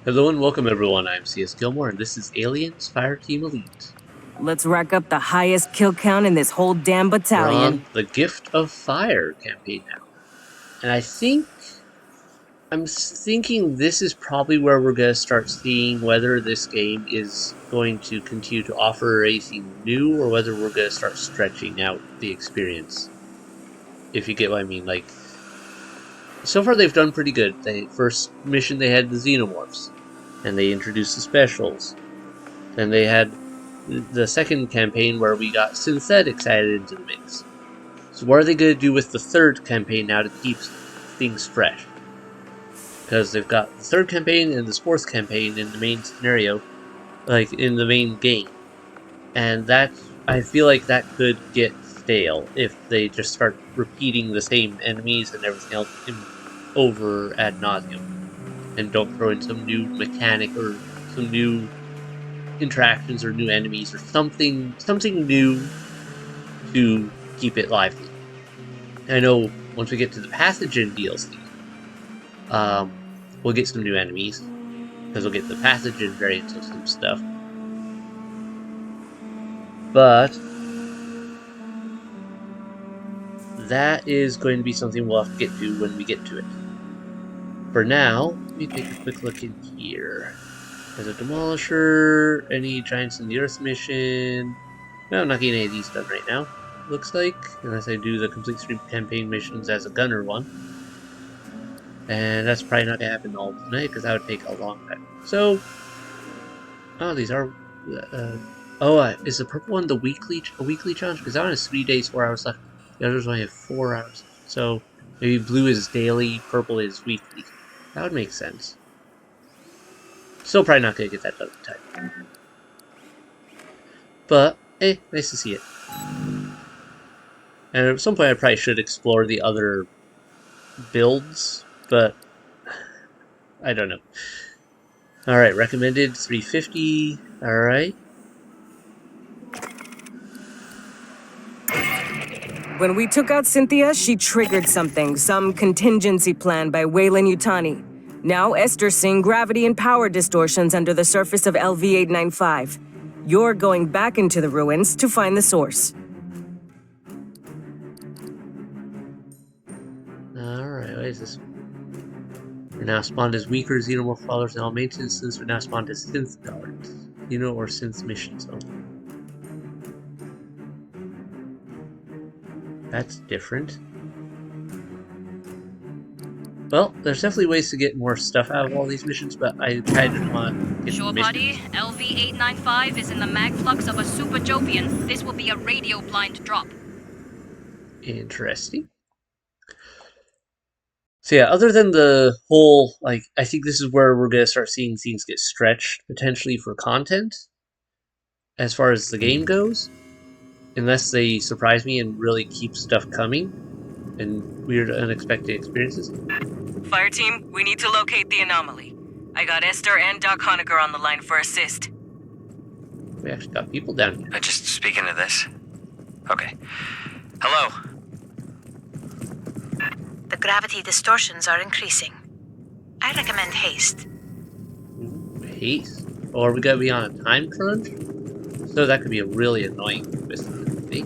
Hello and welcome everyone, I'm C.S.Gilmore and this is Aliens Fireteam Elite. Let's rack up the highest kill count in this whole damn We're battalion. on the Gift of Fire campaign now. And I'm thinking this is probably where we're going to start seeing whether this game is going to continue to offer anything new or whether we're going to start stretching out the experience. If you get what I mean. Like, so far they've done pretty good. First mission they had the Xenomorphs. And they introduced the specials. Then they had the second campaign where we got synthetics added into the mix. So what are they going to do with the third campaign now to keep things fresh? Because they've got the third campaign and the fourth campaign in the main scenario, like in the main game. And that, I feel like that could get stale if they just start repeating the same enemies and everything else over ad nauseum. And don't throw in some new mechanic or some new interactions or new enemies or something new to keep it lively. I know once we get to the Pathogen DLC, we'll get some new enemies because we'll get the Pathogen variants of some stuff. But that is going to be something we'll have to get to when we get to it. For now, let me take a quick look in here. There's a Demolisher, any Giants in the Earth mission. No, I'm not getting any of these done right now, looks like, unless I do the complete stream campaign missions as a gunner one. And that's probably not going to happen all tonight, because that would take a long time. So, oh, these are, is the purple one a weekly challenge? Because that one has 3 days, 4 hours left. The others only have 4 hours. So, maybe blue is daily, purple is weekly. That would make sense. Still probably not going to get that done in time. But, hey, nice to see it. And at some point I probably should explore the other builds, but I don't know. Alright, recommended 350. Alright. When we took out Cynthia, she triggered something, some contingency plan by Weyland Yutani. Now Esther's seeing gravity and power distortions under the surface of LV-895. You're going back into the ruins to find the source. Alright, what is this? We're now spawned as weaker Xenomorph followers in all maintenance since we're now spawned as synth guards. Xeno or synth missions only. That's different. Well, there's definitely ways to get more stuff out of all these missions, but I kind of want to get Sure, buddy. LV-895 is in the mag flux of a Super Jovian. This will be a radio blind drop. Interesting. So yeah, other than the whole, like, I think this is where we're going to start seeing things get stretched, potentially for content, as far as the game goes. Unless they surprise me and really keep stuff coming, and weird, unexpected experiences. Fireteam, we need to locate the anomaly. I got Esther and Doc Honecker on the line for assist. We actually got people down here. Just speaking to this. Okay. Hello. The gravity distortions are increasing. I recommend haste. Ooh, haste? Or are we gonna be on a time crunch? So that could be a really annoying twist of the thing.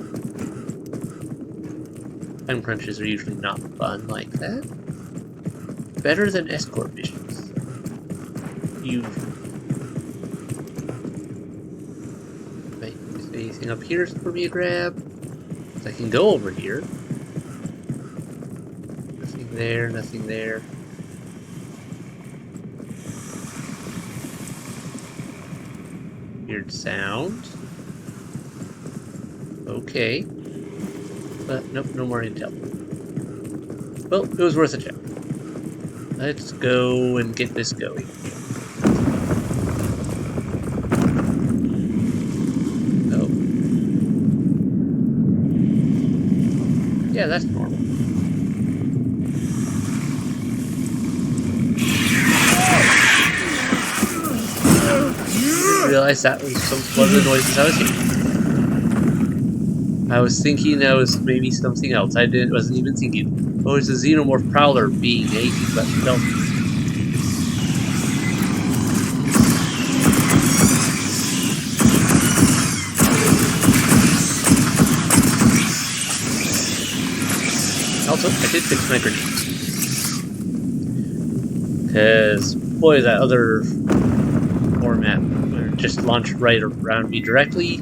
Time crunches are usually not fun like that. Better than escort missions. Usually. Wait, is there anything up here for me to grab? I can go over here. Nothing there, nothing there. Weird sound. Okay. But nope, no more intel. Well, it was worth a check. Let's go and get this going. Oh. Yeah, that's normal. I realized that was one of the noises I was hearing. I was thinking that was maybe something else. Wasn't even thinking. Oh, it's a Xenomorph Prowler being anything but stealthy. Oh, I did fix my grenade. Because, boy, that other format where it just launched right around me directly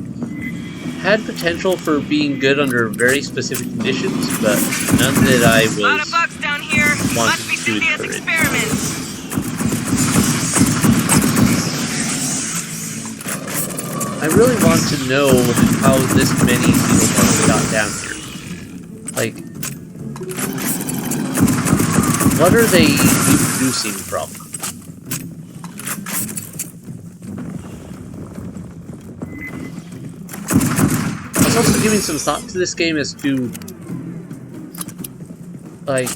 had potential for being good under very specific conditions, but none that I was A lot of bugs down here. wanting Must be to Cynthia's encourage. experiments. I really want to know how this many CSGilmore got down here. Like, what are they reproducing from? I was also giving some thought to this game as to, like,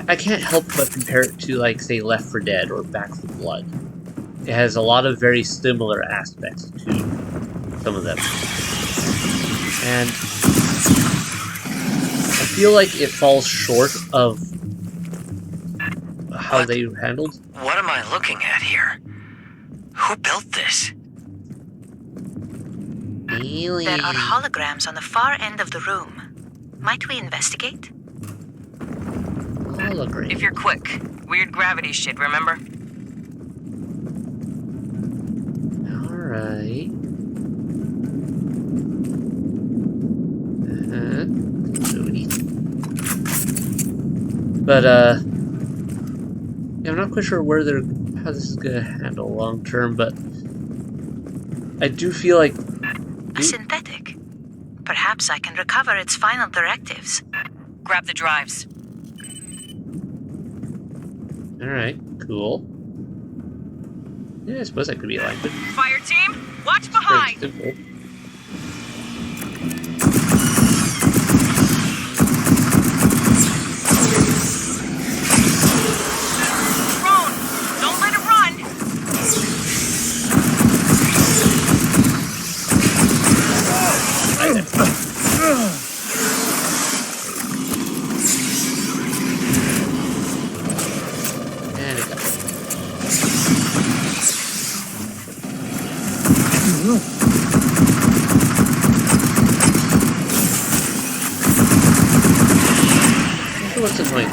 I can't help but compare it to, like, say, Left 4 Dead or Back 4 Blood. It has a lot of very similar aspects to some of them. And I feel like it falls short of how they handled. What am I looking at here? Who built this? There are holograms on the far end of the room. Might we investigate? Hologram. If you're quick. Weird gravity shit, remember? Alright. But, yeah, I'm not quite sure how this is gonna handle long term, but I do feel like... A synthetic. Perhaps I can recover its final directives. Grab the drives. Alright, cool. Yeah, I suppose that could be aligned, but Fireteam, watch it's behind. very simple. Drone, don't let it run. And it got what's annoying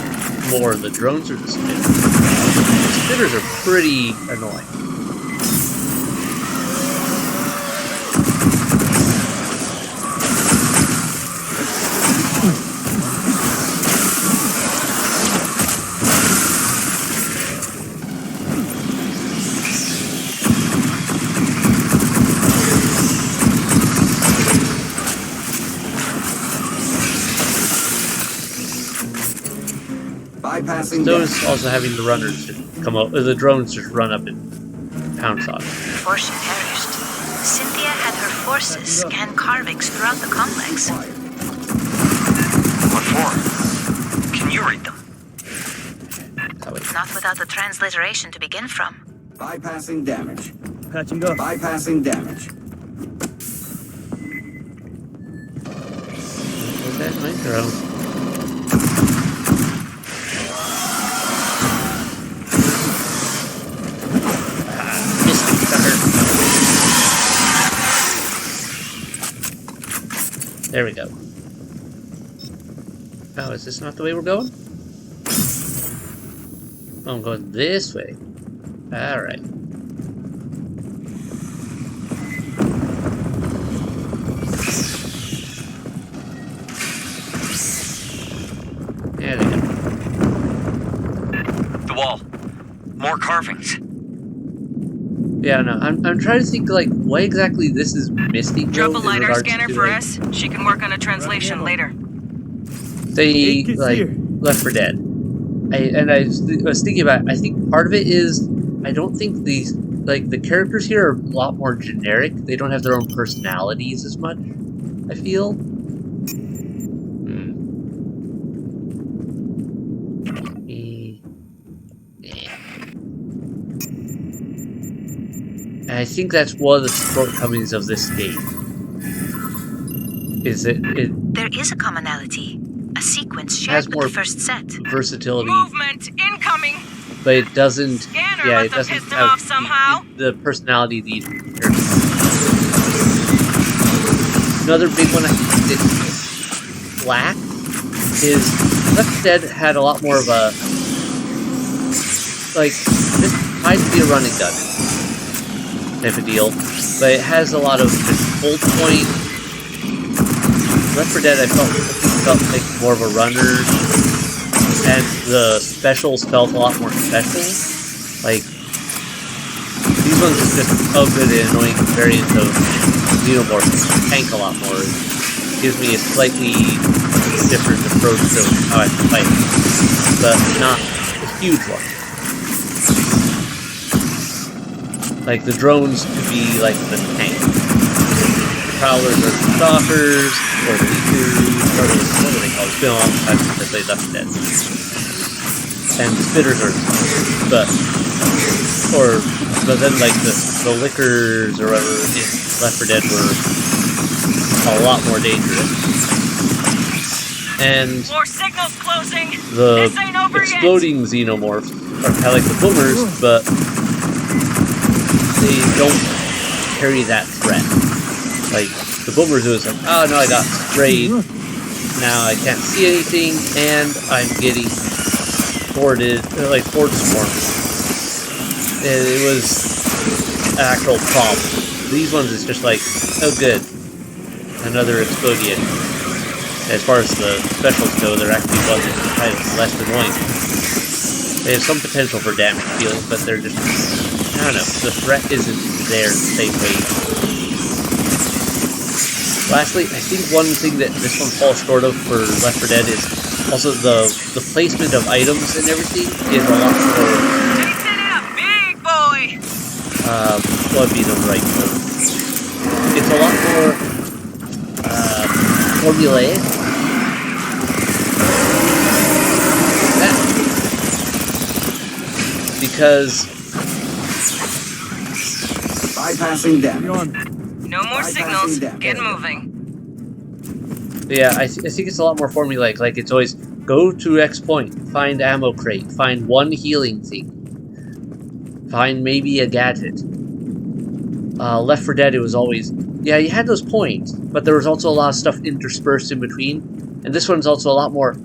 more, the drones or the spitters? The spitters are pretty annoying. Bypassing Those also having the runners just come out, the drones just run up and pounce on it. Before she perished, Cynthia had her forces scan carvings throughout the complex. What for? Can you read them? That way. Not without the transliteration to begin from. bypassing damage. Patching up. Bypassing damage. Where's that micro? There we go. Oh, is this not the way we're going? Oh, I'm going this way. Alright. There they go. The wall. More carvings. Yeah, no, I'm trying to think, like, what exactly this is missing. Drop a though, in LiDAR regards scanner to, for like, us. She can work on a translation later. Say, Hey, kids like, here. Left 4 Dead. I was thinking about it. I think part of it is, I don't think these, like, the characters here are a lot more generic. They don't have their own personalities as much, I feel. And I think that's one of the shortcomings of this game. Is it There is a commonality. A sequence has shared with more the first set. versatility, Movement incoming. but it doesn't. Scanner Yeah, must it have doesn't pissed him have off somehow. the personality these characters. Another big one I think that lack is Left 4 Dead had a lot more of a, like, this tried to be a run and gun type of deal, but it has a lot of just hold point. Left 4 Dead I felt like more of a runner, and the specials felt a lot more special. Like, these ones are just a good and annoying variant of Xenomorph. Tank a lot more. It gives me a slightly different approach to how I can fight, but not a huge one. Like, the drones could be like the tank. The prowlers are the stalkers, or the leakers, or what do they call it? It's been a long time since I played Left 4 Dead. And the spitters are the but then like the lickers or whatever in Left 4 Dead were a lot more dangerous. And More signals closing. the This ain't over exploding xenomorphs are kind of like the boomers, but they don't carry that threat. Like, the boomers, it was like, oh no, I got sprayed. Now I can't see anything, and I'm getting boarded, like, board swarmed. And it was an actual problem. These ones is just like, oh good, another explodion. As far as the specials go, they're actually kind of less annoying. They have some potential for damage dealing, but they're just, I don't know, the threat isn't there the same way. Lastly, I think one thing that this one falls short of for Left 4 Dead is also the placement of items and everything is a lot more... Big boy. What would be the right word? It's a lot more formulaic. Yeah. Because Bypassing damage. No more signals. Get moving. yeah, I think it's a lot more formulaic. Like, it's always go to X point, find ammo crate, find one healing thing, find maybe a gadget. Left 4 Dead, it was always, yeah, you had those points, but there was also a lot of stuff interspersed in between. And this one's also a lot more,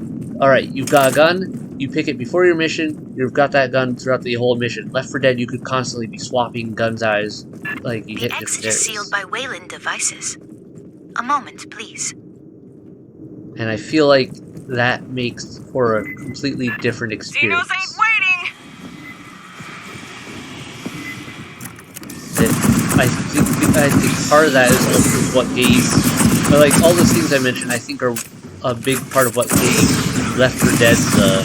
alright, you've got a gun, you pick it before your mission, you've got that gun throughout the whole mission. Left 4 Dead, you could constantly be swapping guns eyes, like you hit The different exit is areas. sealed by Wayland devices. A moment, please. And I feel like that makes for a completely different experience. Xenos ain't waiting. I think part of that is also what gave, like, all those things I mentioned, I think are a big part of what gave Left 4 Dead the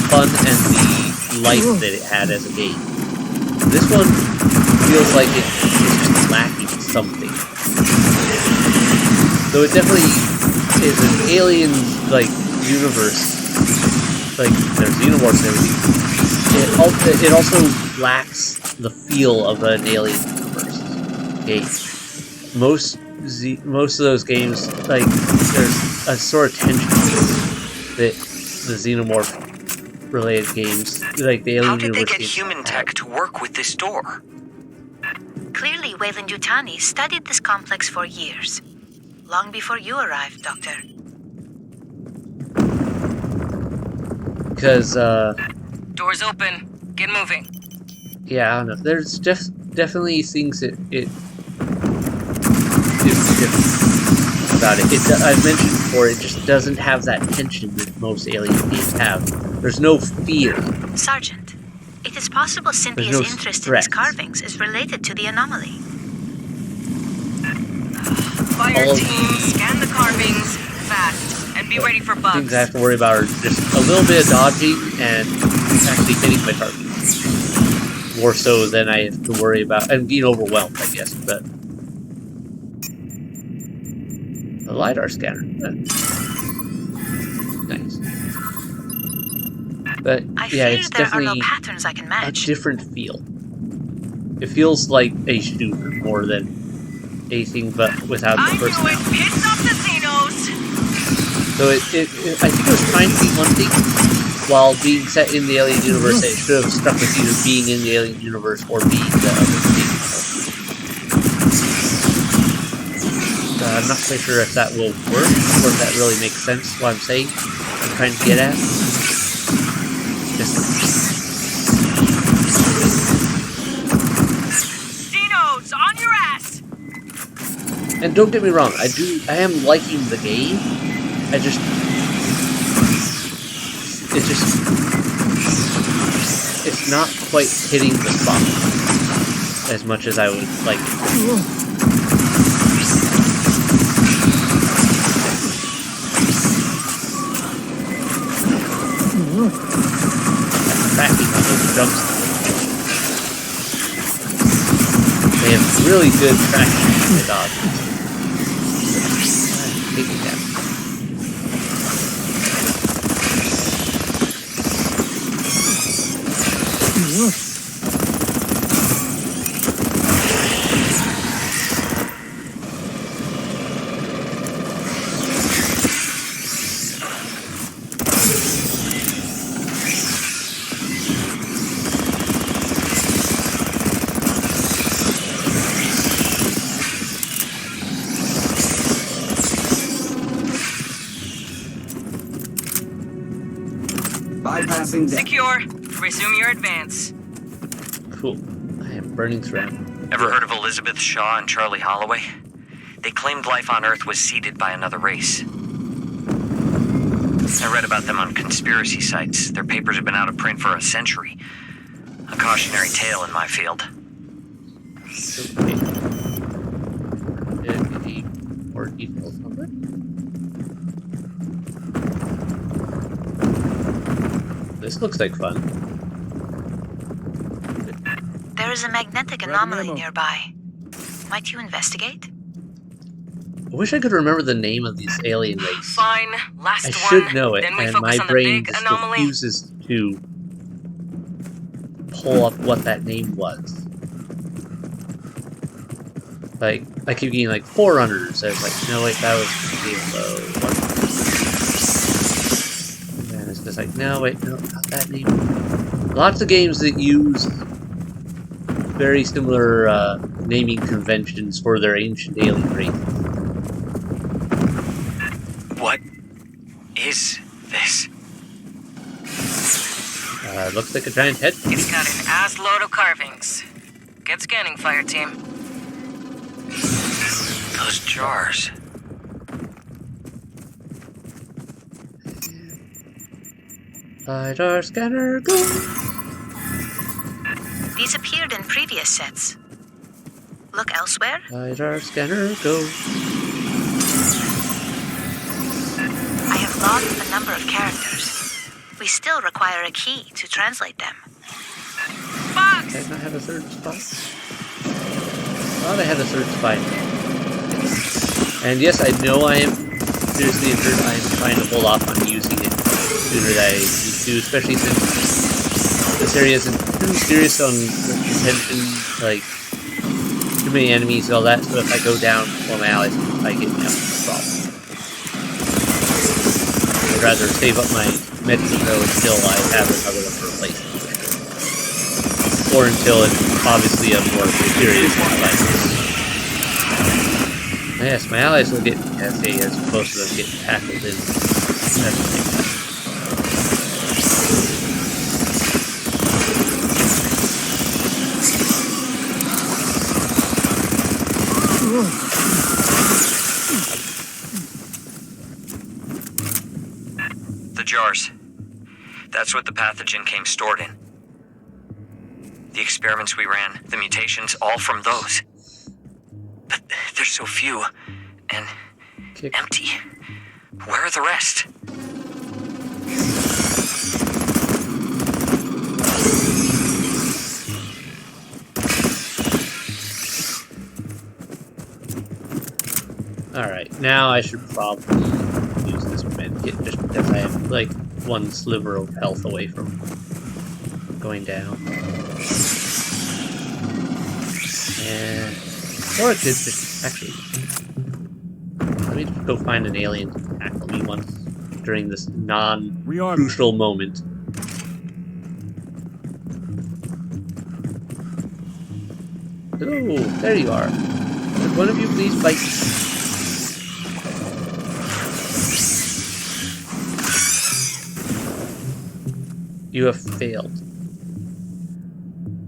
fun and the life that it had as a game. This one feels like it's just lacking something. So it definitely is an alien, like, universe. Like, there's xenomorphs and everything. It also lacks the feel of an alien universe game. Most of those games, like, there's a sort of tension that the xenomorph related games, like the alien How did they universe get games human have. tech to work with this door? Clearly, Wayland-Yutani studied this complex for years. Long before you arrived, Doctor. Because, Doors open. Get moving. yeah, I don't know. There's definitely things that it is different about it. I've mentioned before, it just doesn't have that tension that most alien games have. There's no fear. Sergeant, it is possible Cynthia's no interest in threats. these carvings is related to the anomaly. Fireteam, scan the carvings fast and be ready for bugs. Things I have to worry about are just a little bit of dodging and actually hitting my target. More so than I have to worry about, and being overwhelmed, I guess, but... A LiDAR scanner. Nice. But, I yeah, fear it's there are definitely no patterns I can a match. different feel. It feels like a shooter more than anything, but without the I knew personality. it. Hitting up the Xenos. So I think it was trying to be one thing while being set in the alien universe. It should have stuck with either being in the alien universe or being the other thing. I'm not quite sure if that will work or if that really makes sense. What I'm saying, I'm trying to get at. Just Dinos, on your ass! and don't get me wrong, I am liking the game. It's not quite hitting the spot as much as I would like it. Tracking on those jumps. They have really good tracking on the dogs. Take it down. Bypassing them. Secure. Resume your advance. Cool. I am burning through. Ever heard of Elizabeth Shaw and Charlie Holloway? They claimed life on Earth was seeded by another race. I read about them on conspiracy sites. Their papers have been out of print for a century. A cautionary tale in my field. Okay. Any more details on that? This looks like fun. There is a magnetic anomaly nearby. Might you investigate? I wish I could remember the name of these alien race. Fine, last I one. should know it, Then we and focus my on the brain big just anomaly. refuses to pull up what that name was. Like, I keep getting like Forerunners. I was like, no wait, that was Halo 1. And it's just like, no wait, no, not that name. Lots of games that use very similar naming conventions for their ancient alien race. What is this? Looks like a giant head. It's got an ass load of carvings. Get scanning, Fireteam. Those jars. LiDAR scanner, go! These appeared in previous sets. Look elsewhere. LiDAR scanner, go! I have logged a number of characters. We still require a key to translate them. Fox! Did I not have a third spot? Thought I had a third spot. And yes, I know I am seriously injured. I am trying to hold off on using it sooner than I need to, especially since this area isn't too serious on the contention, like too many enemies and all that, so if I go down for my allies, I get down, no problem. I'd rather save up my medicine though until I have another one to replace it. Or until it's obviously a more serious ally. Yes, my allies will get SA as opposed to them getting tackled in. The jars. That's what the pathogen came stored in. The experiments we ran, the mutations, all from those. But there's so few, and empty. Where are the rest? Alright, now I should probably use this medkit just because I have like one sliver of health away from going down. And or it could just actually let me just go find an alien to tackle me once during this non-crucial moment. Oh, there you are. Would one of you please bite me? You have failed.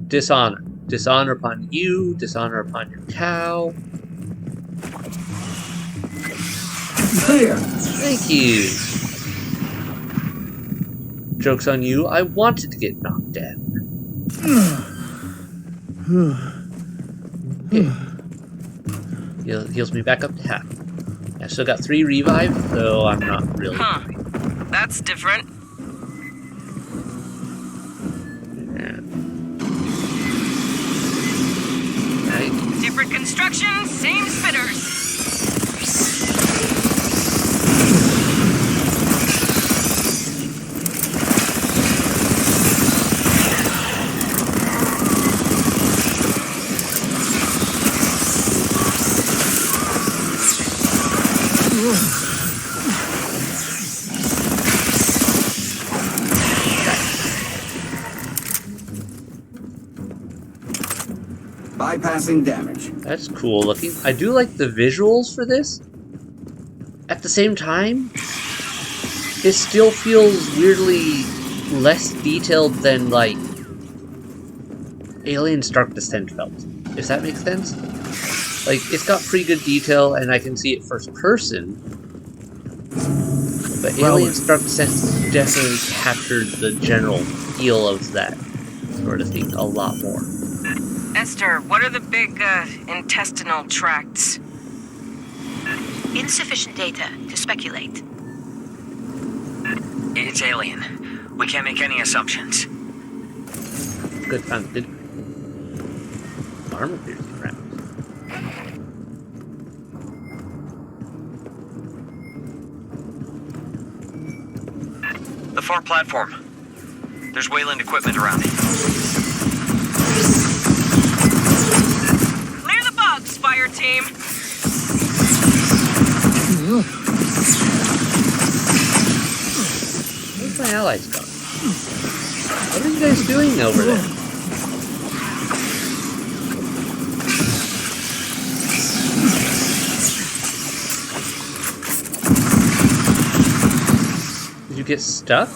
Dishonor. Dishonor upon you. Dishonor upon your cow. Clear. Thank you. Joke's on you. I wanted to get knocked down. Okay. Heals me back up to half. I still got 3 revive, so I'm not really. Huh. That's different. Yeah. Right. Different construction, same spitters. Bypassing damage. That's cool looking. I do like the visuals for this. At the same time, it still feels weirdly less detailed than, like, Alien's Dark Descent felt. If that makes sense? Like, it's got pretty good detail, and I can see it first person. But Alien's Dark Descent definitely captured the general feel of that sort of thing a lot more. Esther, what are the big, intestinal tracts? Insufficient data to speculate. It's alien. We can't make any assumptions. Good fun. Good armor piercing round. The far platform. There's Wayland equipment around it. Clear the bugs, Fireteam. Where's my allies gone? What are you guys doing over there? Did you get stuck?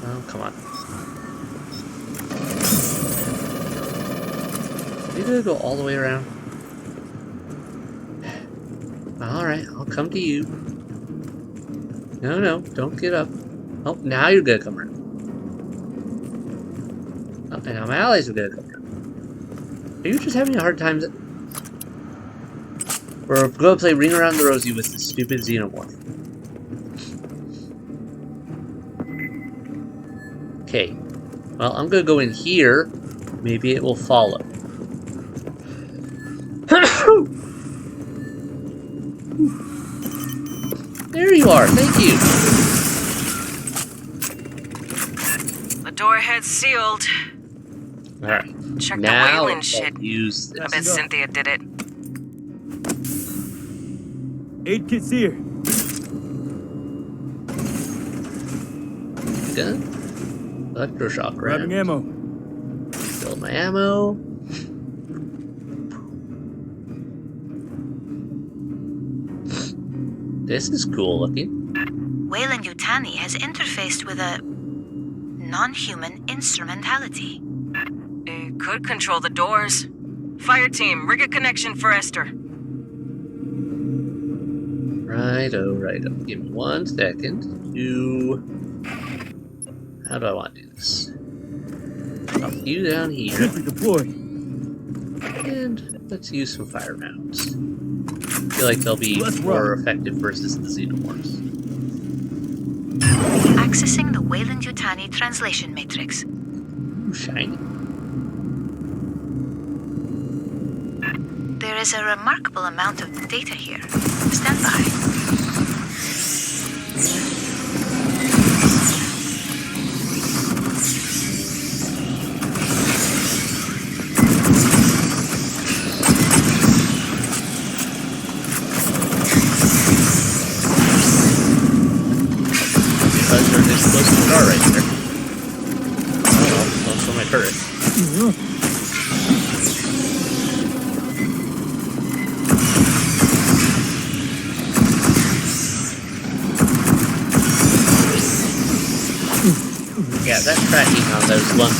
Oh, come on. You gonna go all the way around? Alright, I'll come to you. No, don't get up. Oh, now you're gonna come around. Oh, and now my allies are gonna come around. Are you just having a hard time? We're gonna play Ring Around the Rosie with the stupid Xenomorph. Okay. Well, I'm gonna go in here. Maybe it will follow. There you are. Thank you. The door ahead's sealed. All right. Check Now the Wayland let's shit. use I bet this. Cynthia did it. Aid kit's here. Gun. Electroshock Grabbing round. ammo. Fill my ammo. This is cool looking. Wayland Yutani has interfaced with a non-human instrumentality. It could control the doors. Fireteam, rig a connection for Esther. Righto. Give me 1 second to... How do I want to do this? Drop you down here. Sentry deployed. And let's use some fire rounds. I feel like they'll be Let's more rock. effective versus the Xenomorphs. Accessing the Wayland Yutani translation matrix. Ooh, shiny. There is a remarkable amount of data here. Stand by. This close to the door right there. Oh well, don't show my turret. that tracking on those lungs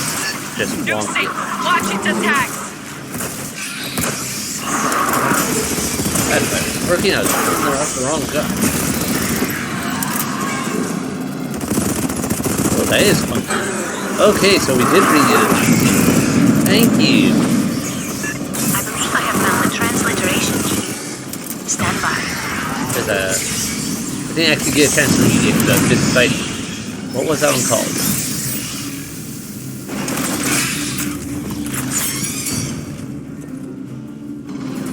is just wonky. Watch its attacks! That's better. It's working out. They're off the wrong gun. Oh, that is funky. Okay, so we did bring it in. Thank you. I believe I have found the transliteration key. Stand by. I didn't actually get a chance to read it because I was busy fighting. What was that one called?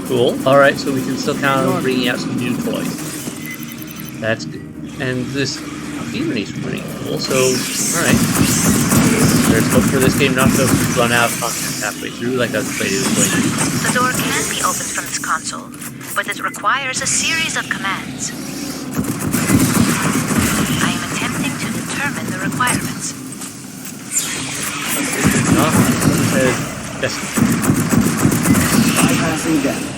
Cool. Alright, so we can still count on bringing out some new toys. That's good. And this Irony's pretty cool, so alright. There's hope for this game not to run out of content halfway through like I was playing it way. The door can be opened from this console, but it requires a series of commands. I am attempting to determine the requirements. Bypassing damage.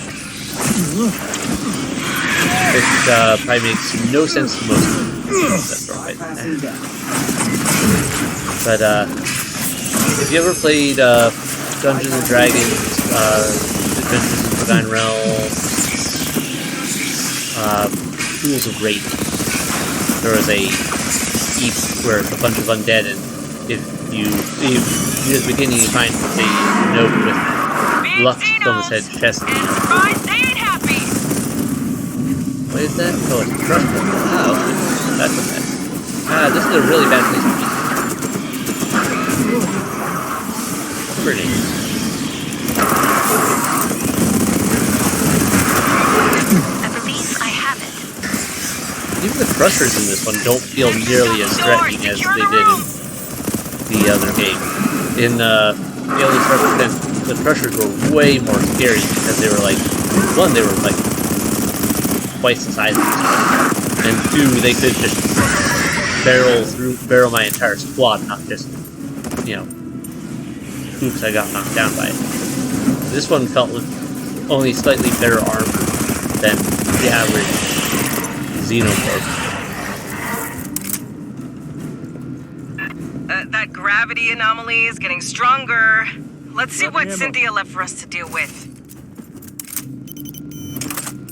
This probably makes no sense to most people. That's right. Bypassing damage. But if you ever played Dungeons and Dragons, Adventures in Forgotten Realms, Tools of Rape, there was a heap where it's a bunch of undead, and if you at the beginning you find a note with luck on said chest. What is that? Oh, it's a trust book. Ah, okay. That's a mess. Ah, this is a really bad place to be. Pretty. I believe I have it. Even the crushers in this one don't feel nearly as threatening as they did in the other game. In Alien Represent, the crushers were way more scary because they were like, one, they were like twice the size of this, and two, they could just barrel my entire squad, not just, you know, oops, I got knocked down by it. This one felt with only slightly better armor than the average Xenomorph. That gravity anomaly is getting stronger. Let's see what Cynthia left for us to deal with.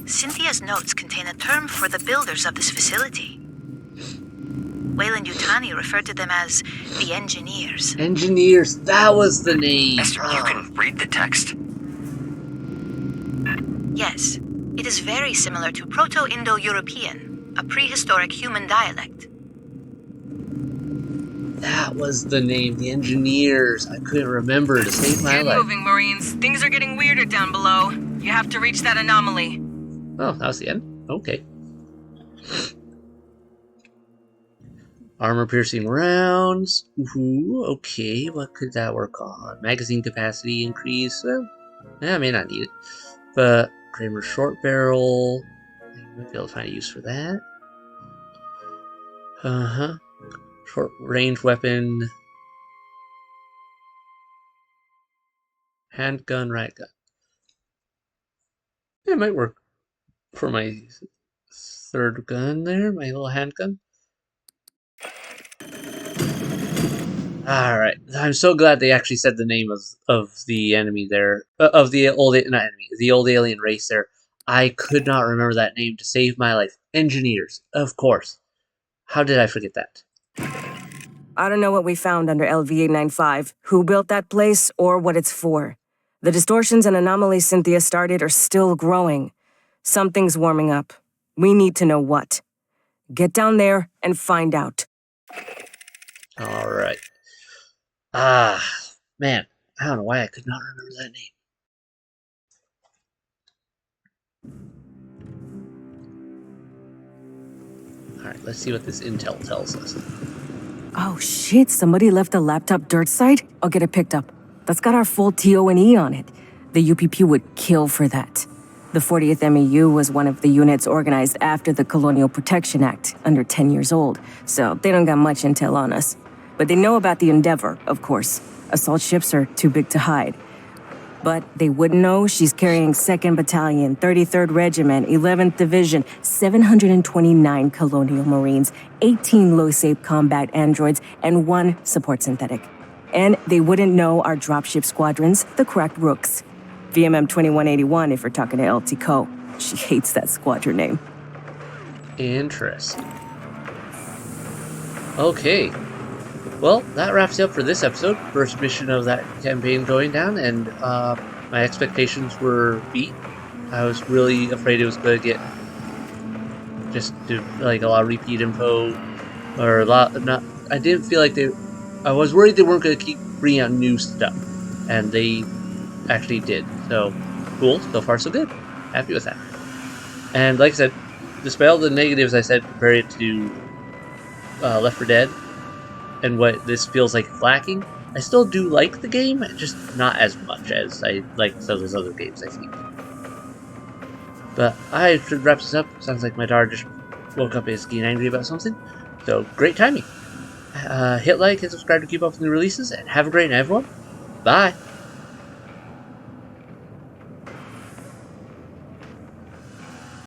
Cynthia's notes contain a term for the builders of this facility. Weyland-Yutani referred to them as the engineers. Engineers, that was the name. Esther, you can read the text? Yes, it is very similar to Proto-Indo-European, a prehistoric human dialect. That was the name, the engineers. I couldn't remember to save my Get life. moving, Marines. Things are getting weirder down below. You have to reach that anomaly. Oh, that was the end? Okay. Armor-piercing rounds. Ooh, okay, what could that work on? Magazine capacity increase. Well, yeah, I may not need it. But Kramer short barrel. I might be able to find a use for that. Uh-huh. Short range weapon. Handgun, right gun. Yeah, it might work for my third gun there, my little handgun. Alright, I'm so glad they actually said the name of the enemy there, of the old, not enemy, the old alien race there. I could not remember that name to save my life. Engineers, of course. How did I forget that? I don't know what we found under LV-895, who built that place, or what it's for. The distortions and anomalies Cynthia started are still growing. Something's warming up. We need to know what. Get down there and find out. Alright. Ah, man. I don't know why I could not remember that name. Alright, let's see what this intel tells us. Oh shit, somebody left a laptop dirt site? I'll get it picked up. That's got our full TO&E on it. The UPP would kill for that. The 40th MEU was one of the units organized after the Colonial Protection Act, under 10 years old, so they don't got much intel on us. But they know about the Endeavor, of course. Assault ships are too big to hide. But they wouldn't know she's carrying 2nd Battalion, 33rd Regiment, 11th Division, 729 Colonial Marines, 18 low-safe combat androids, and 1 support synthetic. And they wouldn't know our dropship squadrons, the cracked rooks. VMM 2181 if we're talking to LT Co. She hates that squadron name. Interesting. Okay. Well, that wraps it up for this episode. First mission of that campaign going down, and my expectations were beat. I was really afraid it was going to get just like a lot of repeat info, or a lot. Not. I didn't feel like they. I was worried they weren't going to keep bringing out new stuff, and they actually did. So cool. So far, so good. Happy with that. And like I said, despite all the negatives I said, compare it to Left 4 Dead. And what this feels like it's lacking, I still do like the game, just not as much as I like some of those other games, I think. But I should wrap this up. Sounds like my daughter just woke up and is getting angry about something. So, great timing. Hit like and subscribe to keep up with new releases, and have a great night, everyone. Bye!